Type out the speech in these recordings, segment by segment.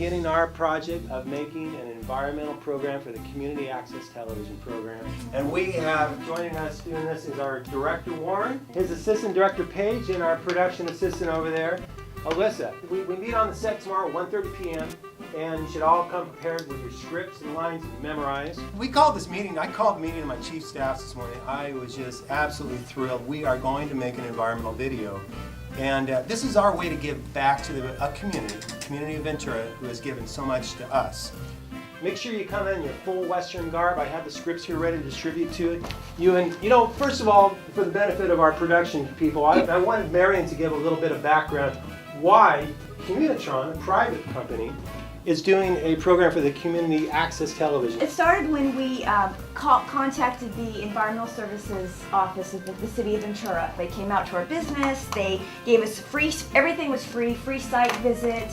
beginning our project of making an environmental program for the community access television program. And we have joining us doing this is our director Warren, his assistant director Paige, and our production assistant over there, Alyssa. We meet on the set tomorrow at 1:30 p.m. and you should all come prepared with your scripts and lines memorized. We called this meeting, I called the meeting of my chief staffs this morning. I was just absolutely thrilled. We are going to make an environmental video. And this is our way to give back to the community of Ventura, who has given so much to us. Make sure you come in your full Western garb. I have the scripts here ready to distribute to it. You know, first of all, for the benefit of our production people, I wanted Marion to give a little bit of background why Communitron, a private company, is doing a program for the community access television. It started when we contacted the Environmental Services Office of the City of Ventura. They came out to our business, they gave us free, everything was free site visit.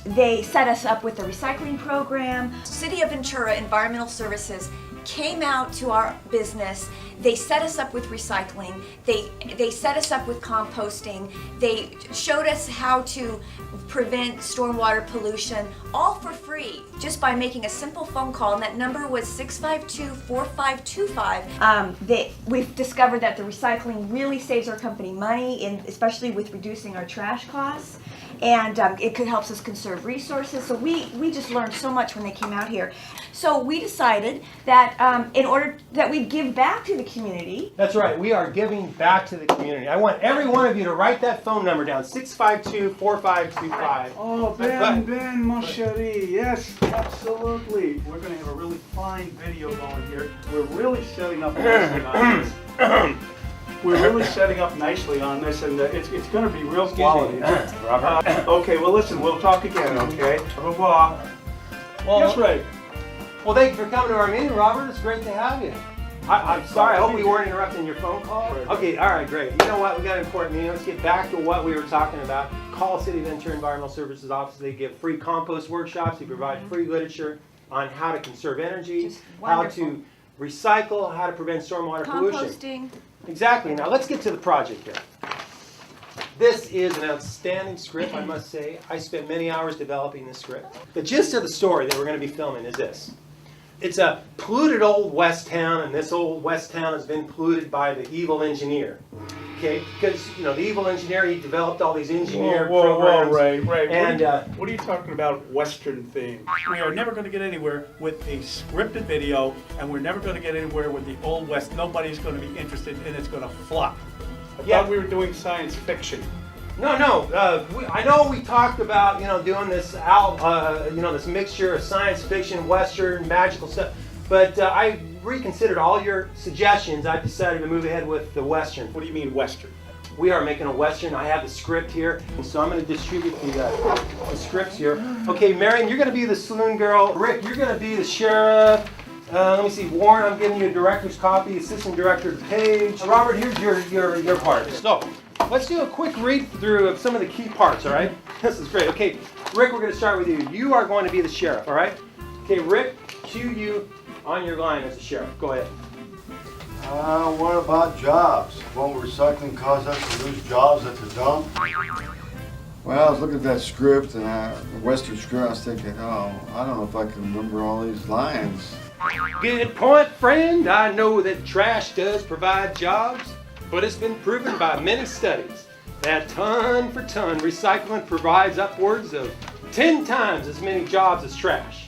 They set us up with a recycling program. City of Ventura Environmental Services came out to our business. They set us up with recycling. They set us up with composting. They showed us how to prevent stormwater pollution, all for free, just by making a simple phone call, and that number was 652-4525. We've discovered that the recycling really saves our company money, especially with reducing our trash costs. And it helps us conserve resources. So we just learned so much when they came out here. So we decided that in order that we'd give back to the community. That's right, we are giving back to the community. I want every one of you to write that phone number down, 652-4525. Oh, Ben, mon chéri, yes, absolutely. We're going to have a really fine video going here. We're really setting up nicely on this. We're really setting up nicely on this, and it's going to be real quality. Robert. Okay, well listen, we'll talk again, okay? Au revoir. Well, Yes, Ray. Well, thank you for coming to our meeting, Robert. It's great to have you. I'm sorry, I hope we weren't interrupting your phone call. Okay, all right, great. You know what, we got an important meeting. Let's get back to what we were talking about. Call City of Ventura Environmental Services Office. They give free compost workshops. They provide free literature on how to conserve energy, how to recycle, how to prevent stormwater pollution. Composting. Exactly. Now let's get to the project here. This is an outstanding script, I must say. I spent many hours developing this script. The gist of the story that we're going to be filming is this. It's a polluted old West town, and this old West town has been polluted by the evil engineer. Okay? Because, you know, the evil engineer, he developed all these engineered programs. Ray. And, what are you talking about Western theme? We are never going to get anywhere with a scripted video, and we're never going to get anywhere with the Old West. Nobody's going to be interested, and it's going to flop. I thought we were doing science fiction. No. I know we talked about, doing this this mixture of science fiction, Western, magical stuff. But I reconsidered all your suggestions. I decided to move ahead with the Western. What do you mean Western? We are making a Western. I have the script here, so I'm going to distribute the scripts here. Okay, Marion, you're going to be the saloon girl. Rick, you're going to be the sheriff. Let me see, Warren, I'm giving you a director's copy. Assistant director Paige. Robert, here's your part. So, let's do a quick read through of some of the key parts, all right? This is great. Okay, Rick, we're going to start with you. You are going to be the sheriff, all right? Okay, Rick, cue you on your line as the sheriff. Go ahead. What about jobs? Won't recycling cause us to lose jobs at the dump? Well, I was looking at that script, and the Western script, I was thinking, I don't know if I can remember all these lines. Good point, friend. I know that trash does provide jobs, but it's been proven by many studies that ton for ton recycling provides upwards of 10 times as many jobs as trash.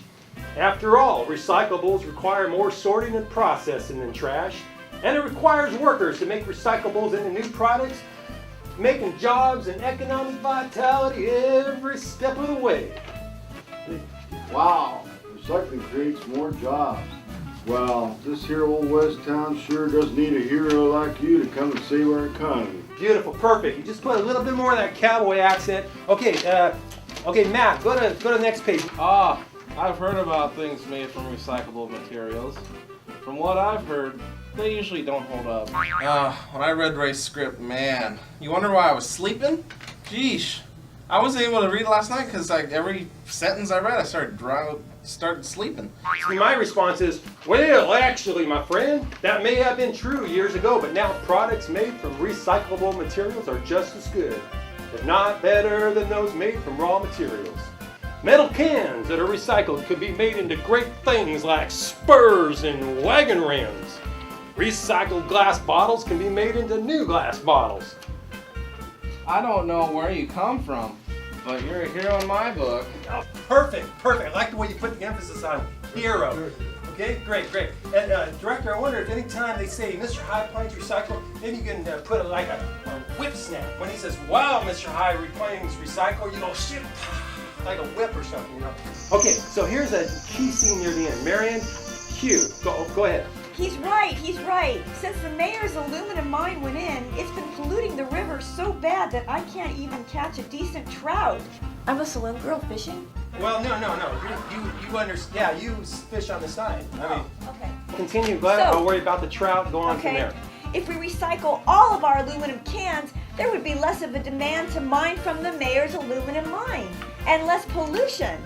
After all, recyclables require more sorting and processing than trash, and it requires workers to make recyclables into new products, making jobs and economic vitality every step of the way. Wow, recycling creates more jobs. Well, this here old West town sure does need a hero like you to come and save our economy. Beautiful, perfect. You just put a little bit more of that cowboy accent. Okay, Matt, go to the next page. I've heard about things made from recyclable materials. From what I've heard, they usually don't hold up. When I read Ray's script, man, you wonder why I was sleeping? Geesh. I wasn't able to read last night because every sentence I read, I started sleeping. See, my response is, well, actually, my friend, that may have been true years ago, but now products made from recyclable materials are just as good, if not better than those made from raw materials. Metal cans that are recycled could be made into great things like spurs and wagon rims. Recycled glass bottles can be made into new glass bottles. I don't know where you come from, but you're a hero in my book. Oh, perfect. I like the way you put the emphasis on hero. Okay, great. And Director, I wonder if any time they say Mr. High Plains Recycle, maybe you can put like a whip snap. When he says, wow, Mr. High Plains Recycle, you go, shit, like a whip or something, you know. Okay, so here's a key scene near the end. Marion, cue. Go ahead. He's right. Since the mayor's aluminum mine went in, it's been polluting the river so bad that I can't even catch a decent trout. I'm a saloon girl fishing. Well, no. You understand? Yeah, you fish on the side. I mean, Okay. continue. Glad I'll worry about the trout. Go on from there. If we recycle all of our aluminum cans, there would be less of a demand to mine from the mayor's aluminum mine and less pollution.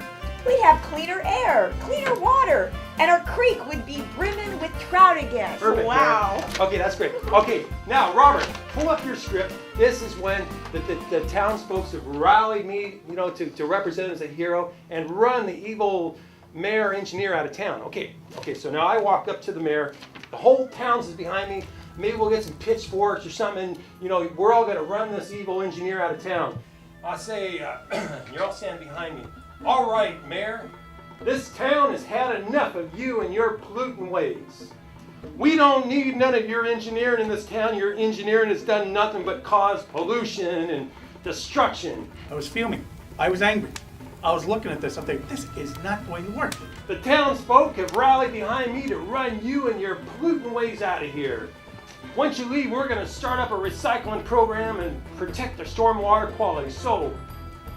We'd have cleaner air, cleaner water, and our creek would be brimming with trout again. Perfect. Wow. Marion. Okay, that's great. Okay, now Robert, pull up your script. This is when the townsfolk have rallied me, you know, to represent as a hero and run the evil mayor engineer out of town. Okay, so now I walk up to the mayor. The whole town is behind me. Maybe we'll get some pitchforks or something. You know, we're all gonna run this evil engineer out of town. I say, you're all standing behind me. All right, Mayor, this town has had enough of you and your polluting ways. We don't need none of your engineering in this town. Your engineering has done nothing but cause pollution and destruction. I was fuming. I was angry. I was looking at this. I'm thinking, this is not going to work. The townsfolk have rallied behind me to run you and your polluting ways out of here. Once you leave, we're going to start up a recycling program and protect the stormwater quality. So,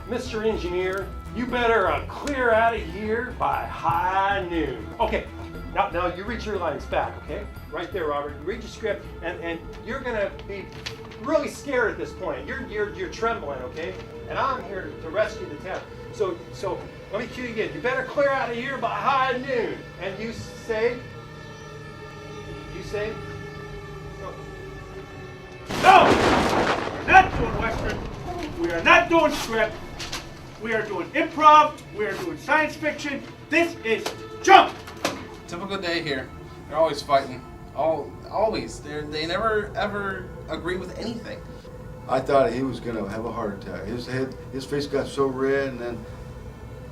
Mr. Engineer, you better clear out of here by high noon. Okay, now you read your lines back, okay? Right there, Robert. You read your script, and you're gonna be really scared at this point. You're trembling, okay? And I'm here to rescue the town. So let me cue you again. You better clear out of here by high noon. And you say. No! We're not doing Western. We are not doing script. We are doing improv. We are doing science fiction. This is junk! Typical day here. They're always fighting. Always. They never ever agree with anything. I thought he was gonna have a heart attack. His face got so red, and then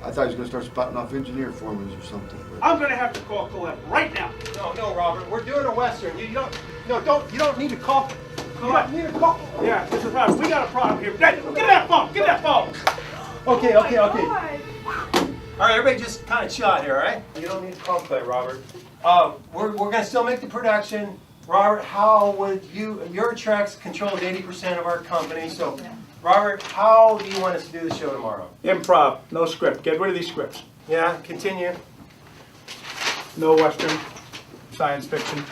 I thought he was gonna start spouting off engineer formulas or something. But I'm gonna have to call Colette right now. No, Robert. We're doing a Western. You don't need to call. You don't need to call. Yeah, this is right. We got a problem here. Get that phone! Get that phone! Okay. God. All right, everybody just kind of chill out here, all right? You don't need to contemplate, Robert. We're going to still make the production. Robert, how would your tracks controls 80% of our company, so Robert, how do you want us to do the show tomorrow? Improv, no script. Get rid of these scripts. Yeah, continue. No Western, science fiction.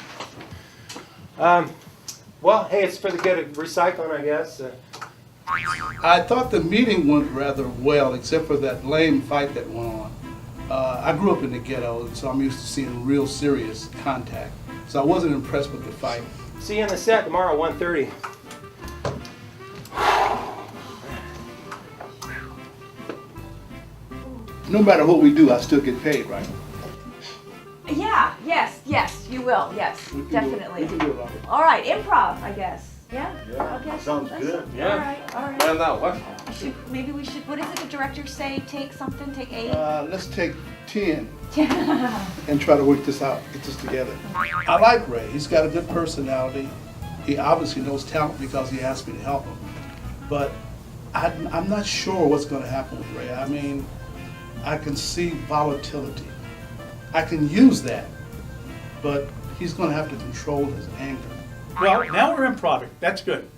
Well, hey, it's for the good of recycling, I guess. I thought the meeting went rather well, except for that lame fight that went on. I grew up in the ghetto, so I'm used to seeing real serious contact. So I wasn't impressed with the fight. See you in the set tomorrow, 1:30. No matter what we do, I still get paid, right? Yeah, yes, you will, yes, We can definitely. We can do it, Robert. All right, improv, I guess. Yeah? Okay. sounds good. All right. And that what? Maybe we should, what does the director say? Take something, take 8? Let's take 10 and try to work this out, get this together. I like Ray. He's got a good personality. He obviously knows talent because he asked me to help him. But I'm not sure what's going to happen with Ray. I mean, I can see volatility. I can use that, but he's going to have to control his anger. Well, now we're improving. That's good.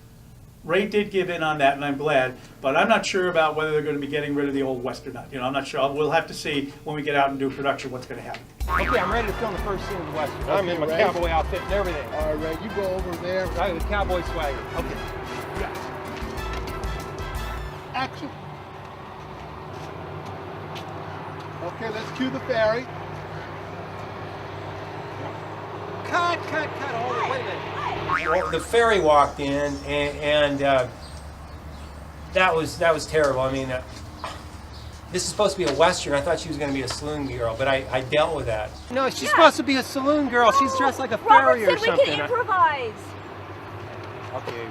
Ray did give in on that, and I'm glad. But I'm not sure about whether they're going to be getting rid of the old Western nut. I'm not sure. We'll have to see when we get out and do production what's going to happen. Okay, I'm ready to film the first scene of the Western. I'm in my cowboy outfit and everything. All right, Ray, you go over there. I have the cowboy swagger. Okay. Action. Okay, let's cue the ferry. Cut. Hold it, wait a minute. Well, the ferry walked in, and that was terrible. I mean, This is supposed to be a Western. I thought she was going to be a saloon girl, but I dealt with that. No, she's supposed to be a saloon girl. She's dressed like a fairy or something. Robert said we can improvise. Okay.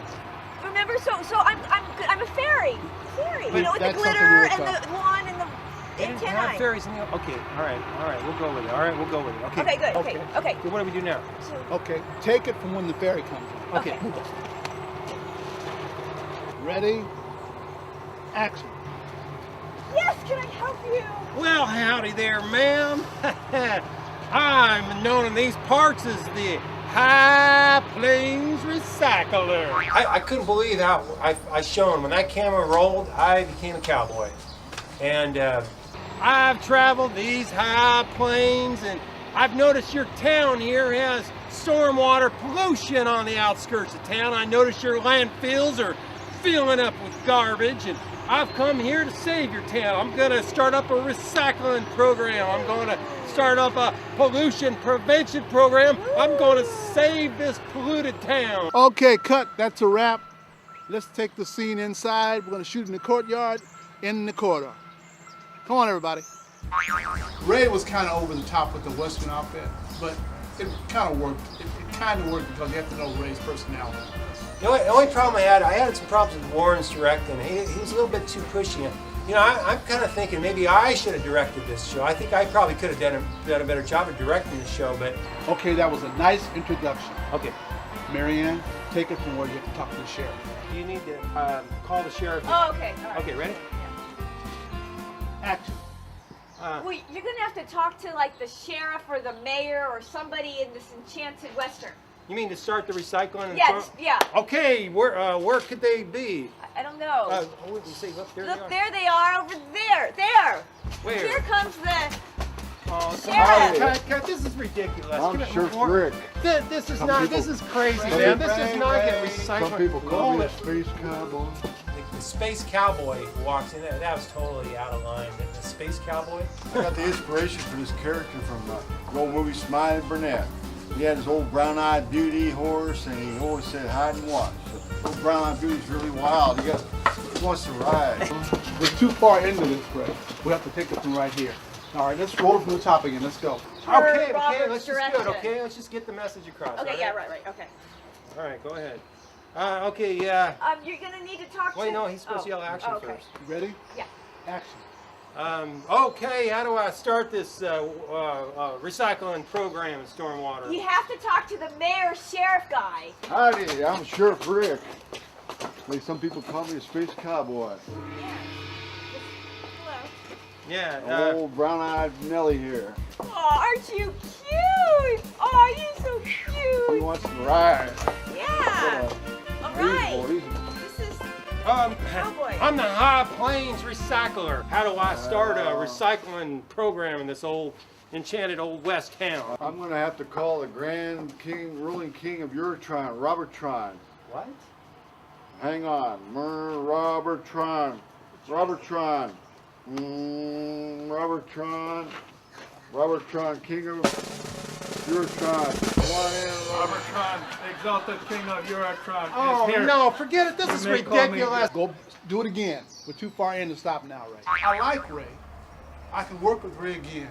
Remember, so I'm a fairy. Fairy. But You know, with the that's something glitter we'll and talk. the wand and the They didn't have antennae. fairies in the... Okay, all right, we'll go with it. All right, we'll go with it. Okay, Okay, good. Okay. So what do we do now? Okay, take it from when the fairy comes in. Okay. Ready? Action. Yes, can I help you? Well, howdy there, ma'am. I'm known in these parts as the High Plains Recycler. I couldn't believe how I shone. When that camera rolled, I became a cowboy. And I've traveled these high plains, and I've noticed your town here has stormwater pollution on the outskirts of town. I noticed your landfills are filling up with garbage, and I've come here to save your town. I'm gonna start up a recycling program. I'm gonna start up a pollution prevention program. I'm gonna save this polluted town. Okay, cut. That's a wrap. Let's take the scene inside. We're gonna shoot in the courtyard, in the corridor. Come on, everybody. Ray was kind of over the top with the Western outfit, but it kind of worked. It kind of worked because you have to know Ray's personality. The only problem I had some problems with Warren's directing. He was a little bit too pushy. You know, I'm kind of thinking maybe I should have directed this show. I think I probably could have done a better job of directing the show, but... Okay, that was a nice introduction. Okay. Marianne, take it from where you have to talk to the sheriff. Do you need to call the sheriff? Oh, okay. All right. Okay, ready? Action. Well, you're gonna have to talk to like the sheriff or the mayor or somebody in this enchanted western. You mean to start the recycling? And Yeah. Okay, where could they be? I don't know. You see, look, there Look, they are. there they are over there. There. Where? Here comes the Oh, sheriff. Cut, this is ridiculous. I'm Give it Sheriff more. Rick. This is Some not. people- This is crazy, man. This does not get recycled. Some people call me a space cowboy. The space cowboy walks in there. That was totally out of line. The space cowboy. I got the inspiration for this character from the old movie Smiley Burnett. He had his old brown-eyed beauty horse, and he always said, hide and watch. So, old brown-eyed beauty's really wild. He wants to ride. We're too far into this, Ray. We have to take it from right here. All right, let's roll it from the top again. Let's go. Okay, Robert's let's just do direction. it. Okay, let's just get the message across. Okay, all yeah, right? right, okay. All right, go ahead. Okay, yeah. You're gonna need to talk to. Wait, no, he's supposed to yell action okay. first. You ready? Yeah. Action. Okay, how do I start this recycling program in stormwater? You have to talk to the mayor sheriff guy. Howdy, I'm Sheriff Rick. Like some people call me a space cowboy. Yeah. Hello. Yeah. Old brown-eyed Nellie here. Oh, aren't you cute? Oh, you're so He cute. wants to ride. Yeah. All right. Easy boy, This is cowboy. I'm the High Plains Recycler. How do I start a recycling program in this enchanted old west town? I'm gonna have to call the grand king, ruling king of your Tron, Robert Tron. What? Hang on, Robert Tron, Robert Tron, Robert Tron, Robert Tron, king of your Tron. Come on in, Robert. Tron, exalted king of Eurotron. Oh no, forget it. This is may call me- ridiculous. Go do it again. We're too far in to stop now, Ray. I like Ray. I can work with Ray again,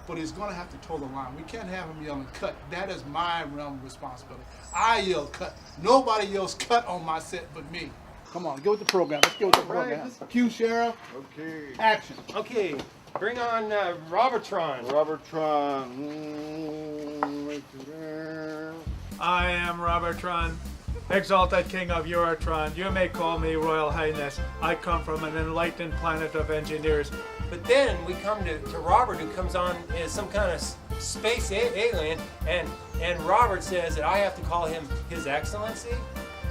but he's going to have to toe the line. We can't have him yelling cut. That is my realm of responsibility. I yell cut. Nobody yells cut on my set but me. Come on, get with the program. Let's get with the program. Cue, Sheriff. Okay. Action. Okay, bring on Robertron. Robert Tron. I am Robert Tron, exalted king of Eurotron. You may call me Royal Highness. I come from an enlightened planet of engineers. But then we come to Robert, who comes on as some kind of space alien, and Robert says that I have to call him His Excellency.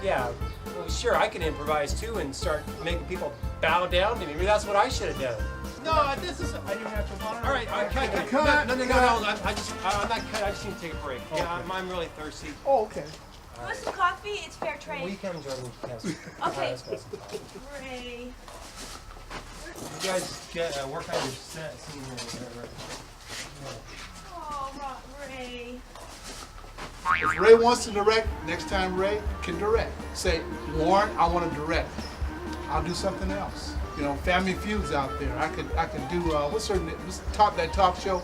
Yeah, well, sure, I can improvise too and start making people bow down to me. Maybe that's what I should have done. No, this is. I didn't have to monitor. All right, cut. No. I'm not cut. I just need to take a break. Okay. Yeah, I'm really thirsty. Oh, okay. Want some coffee? It's fair Will you trade. come join me? Yes. Okay. Let's go. Ray. You guys work on your scene here. Whatever. Oh, Ray. If Ray wants to direct, next time Ray can direct. Say, Warren, I want to direct. I'll do something else. You know, Family Feud's out there. I could do what's her name? That talk show,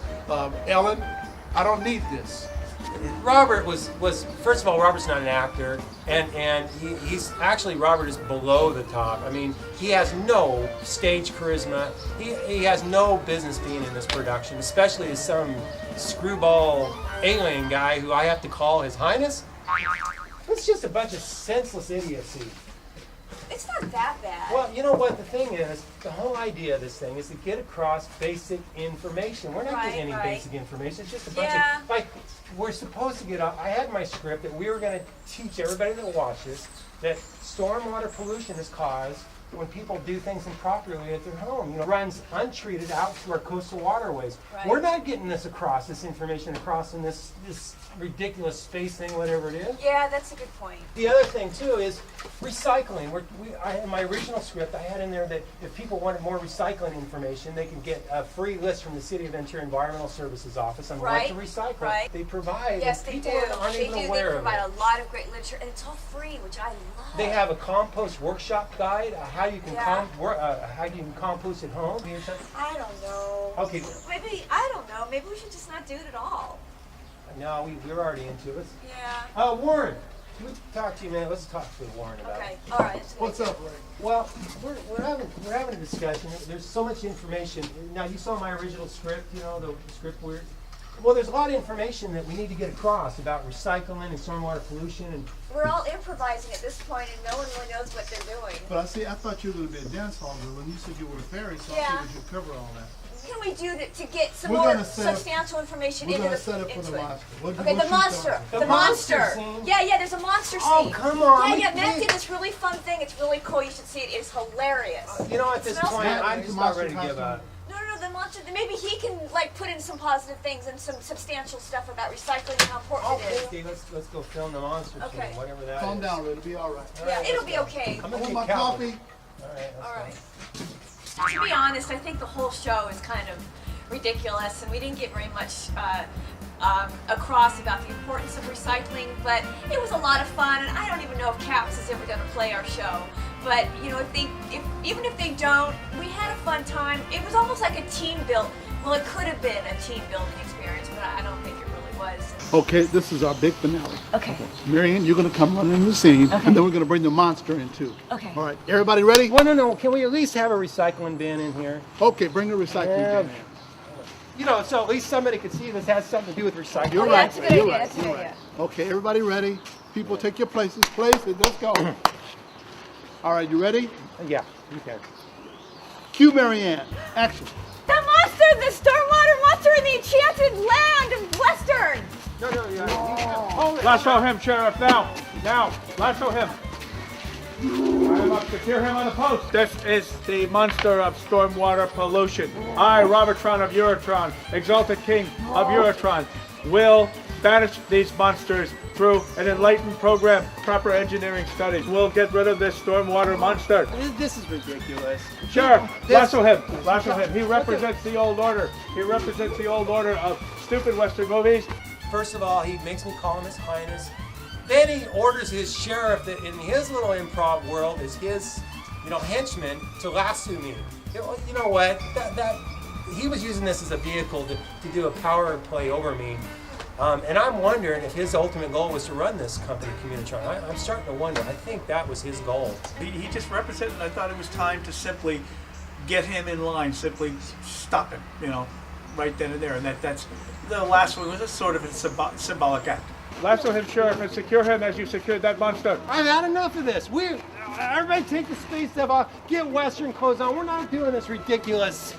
Ellen. I don't need this. Robert was first of all, Robert's not an actor, and he's actually, Robert is below the top. I mean, he has no stage charisma. He has no business being in this production, especially as some screwball alien guy who I have to call His Highness. It's just a bunch of senseless idiocy. It's not that bad. Well, you know what the thing is? The whole idea of this thing is to get across basic information. We're not getting any basic information. It's just a bunch of, like, we're supposed to get up. I had my script that we were going to teach everybody that watches that stormwater pollution is caused when people do things improperly at their home. You know, runs untreated out to our coastal waterways. Right. We're not getting this across, this information across in this ridiculous space thing, whatever it is. Yeah, that's a good point. The other thing too is recycling. In my original script, I had in there that if people wanted more recycling information, they can get a free list from the City of Ventura Environmental Services Office on what to recycle. Right. They provide. Yes, they people do. aren't They even do. aware They of provide it. a lot of great literature, and it's all free, which I love. They have a compost workshop guide, how you can how you can compost at home. I don't know. Okay. Maybe, I don't know. Maybe we should just not do it at all. No, we're already into it. Yeah. Warren, can we talk to you, man? Let's talk to Warren about Okay. it. All right. That's a good What's idea. up, Ray? Well, we're having a discussion. There's so much information. Now, you saw my original script, you know, the script where, well, there's a lot of information that we need to get across about recycling and stormwater pollution and. We're all improvising at this point, and no one really knows what they're doing. But I thought you were going to be a dance hall girl, and you said you were a fairy, so I Yeah. figured you'd cover all that. Can we do that to get some We're more gonna set up- substantial information We're into going the to set up for the into it? monster. Okay, the monster. The monster scene? Yeah, there's a monster scene. Oh, come on. Yeah, Matt did this really fun thing. It's really cool. You should see it. It's hilarious. You know, at this Smells point, good. I'm just not ready to give up. No, the monster. Maybe he can like put in some positive things and some substantial stuff about recycling and how important it is. Okay, let's go film the monster Okay. scene, whatever that is. Calm down, Ray. It'll be all right. Yeah, it'll be okay. I'm I gonna want get my Calvin. coffee. All right. All right. To be honest, I think the whole show is kind of ridiculous, and we didn't get very much across about the importance of recycling, but it was a lot of fun, and I don't even know if Caps is ever going to play our show. But you know, even if they don't, we had a fun time. It was almost like a team build. Well, it could have been a team building experience, but I don't think it really was. Okay, this is our big finale. Okay. Marianne, you're going to come running the scene, and then we're going to bring the monster in too. Okay. All right, everybody ready? Well, no. Can we at least have a recycling bin in here? Okay, bring the recycling Yeah. bin in. You know, so at least somebody could see this has something to do with recycling. You're Oh, right. that's a good You're idea. right. That's a good You're idea. right. Okay, everybody ready? People, take your places. Let's go. All right, you ready? Yeah, you can. Cue Marianne. Action. The monster, the stormwater monster in the enchanted land of Western. No. Lasso him, Sheriff, now, lasso him. Tie him up, secure him on a post. This is the monster of stormwater pollution. I, Robertron of Eurotron, exalted king of Eurotron, will banish these monsters through an enlightened program, proper engineering studies. We'll get rid of this stormwater monster. This is ridiculous. Sheriff, lasso him, lasso him. He represents the old order. He represents the old order of stupid Western movies. First of all, he makes me call him His Highness. Then he orders his sheriff that in his little improv world is his, henchman to lasso me. You know what? That he was using this as a vehicle to do a power play over me. And I'm wondering if his ultimate goal was to run this company, Communitron. I'm starting to wonder. I think that was his goal. He just represented, I thought it was time to simply get him in line, simply stop him, right then and there. And that's the last one was a sort of a symbolic act. Lasso him, Sheriff, and secure him as you secured that monster. I've had enough of this. Everybody take the space stuff off, get Western clothes on. We're not doing this ridiculous.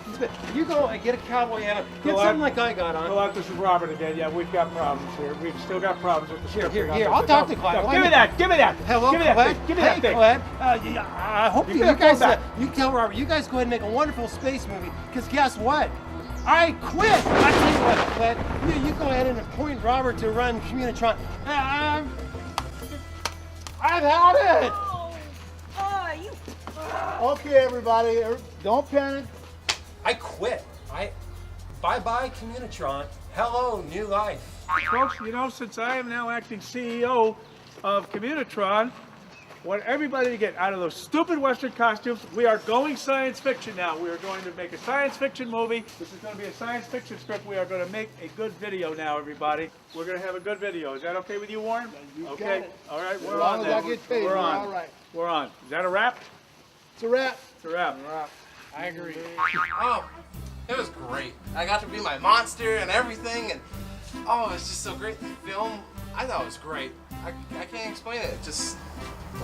You go and get a cowboy hat, get something like I got on. Well, this is Robert again. Yeah, we've got problems here. We've still got problems with the script. Here, I'll talk to Clyde. Give me that. Give me that. Hello, give me that Clyde. thing. Give me that Hey, thing. Clyde. I hope you better guys. go back. You tell Robert. You guys go ahead and make a wonderful space movie. Because guess what? I quit. I tell you what, Clyde. You go ahead and appoint Robert to run Communitron. I've had it. Okay, everybody, don't panic. I quit. Bye-bye Communitron. Hello, new life. Folks, since I am now acting CEO of Communitron, want everybody to get out of those stupid Western costumes. We are going science fiction now. We are going to make a science fiction movie. This is going to be a science fiction script. We are going to make a good video now, everybody. We're going to have a good video. Is that okay with you, Warren? You okay. got it. All right, we're As long on as I then. get paid, we're we're on. all right. We're on. Is that a wrap? It's a wrap. It's a wrap. I agree. Oh, it was great. I got to be my monster and everything, and oh, it's just so great. The film, I thought it was great. I can't explain it. Just,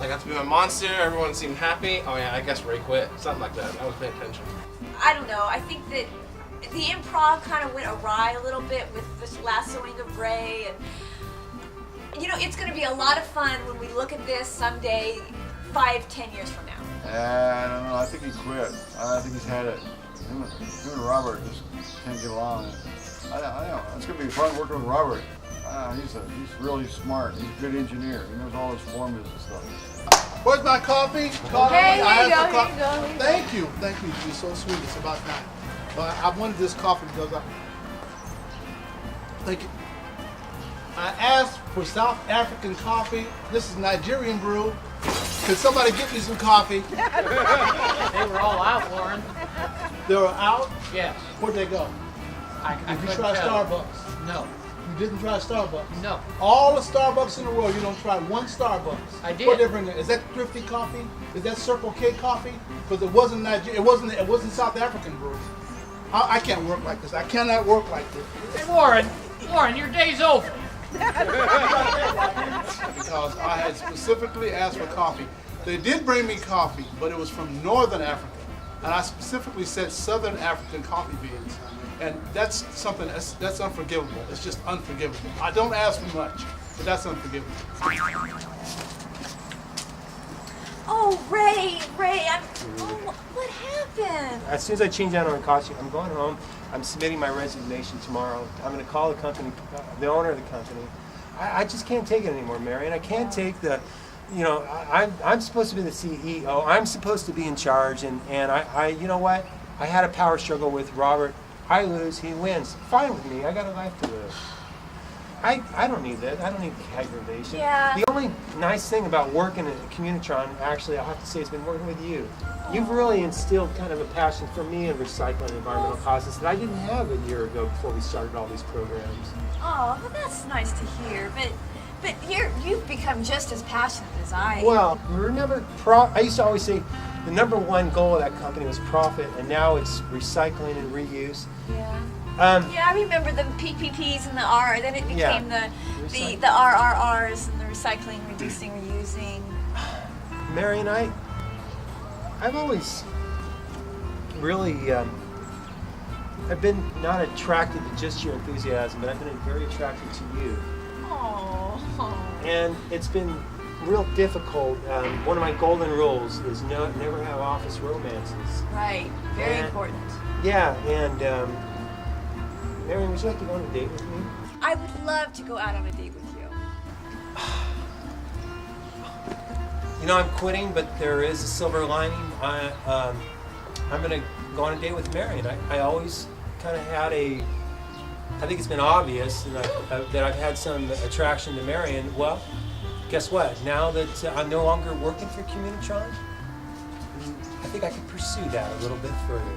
I got to be my monster. Everyone seemed happy. Oh yeah, I guess Ray quit. Something like that. I was paying attention. I don't know. I think that the improv kind of went awry a little bit with this lassoing of Ray, and you know, it's going to be a lot of fun when we look at this someday, 5-10 years from now. I don't know. I think he quit. I think he's had it. Him and Robert just can't get along. I don't know. It's gonna be fun working with Robert. He's really smart. He's a good engineer. He knows all his formulas and stuff. Where's my coffee? Hey, here you go, here you go. Thank you. Thank you. You're so sweet. It's about time. But I wanted this coffee because I asked for South African coffee. This is Nigerian brew. Could somebody get me some coffee? They were all out, Warren. They were out? Yes. Where'd they go? I Did you couldn't try tell. Starbucks? No. You didn't try Starbucks? No. All the Starbucks in the world, you don't try one Starbucks. I did. What they bring in? Is that Thrifty coffee? Is that Circle K coffee? Because it wasn't Nigeria. It wasn't South African brew. I can't work like this. I cannot work like this. Hey, Warren, your day's over. Because I had specifically asked for coffee. They did bring me coffee, but it was from Northern Africa. And I specifically said Southern African coffee beans. And that's something that's unforgivable. It's just unforgivable. I don't ask for much, but that's unforgivable. Oh, Ray, what happened? As soon as I change out on costume, I'm going home. I'm submitting my resignation tomorrow. I'm going to call the company, the owner of the company. I just can't take it anymore, Marion. I can't take the, you know, I'm supposed to be the CEO. I'm supposed to be in charge, and I you know what? I had a power struggle with Robert. I lose, he wins. Fine with me. I got a life to live. I don't need that. I don't need aggravation. Yeah. The only nice thing about working at Communitron, actually, I have to say, has been working with you. You've really instilled kind of a passion for me in recycling and environmental causes that I didn't have a year ago before we started all these programs. Oh, well, that's nice to hear. But you've become just as passionate as I am. Well, remember, I used to always say the number one goal of that company was profit, and now it's recycling and reuse. Yeah. Yeah, I remember the PPPs and the R. Then it became the RRRs and the recycling, reducing, reusing. Marion, I've always really, I've been not attracted to just your enthusiasm, but I've been very attracted to you. Oh. And it's been real difficult. One of my golden rules is never have office romances. Right. Very important. Yeah, and Marion, would you like to go on a date with me? I would love to go out on a date with you. You know, I'm quitting, but there is a silver lining. I'm going to go on a date with Marion. I always kind of had I think it's been obvious that I've had some attraction to Marion. Well, guess what? Now that I'm no longer working for Communitron, I think I could pursue that a little bit further.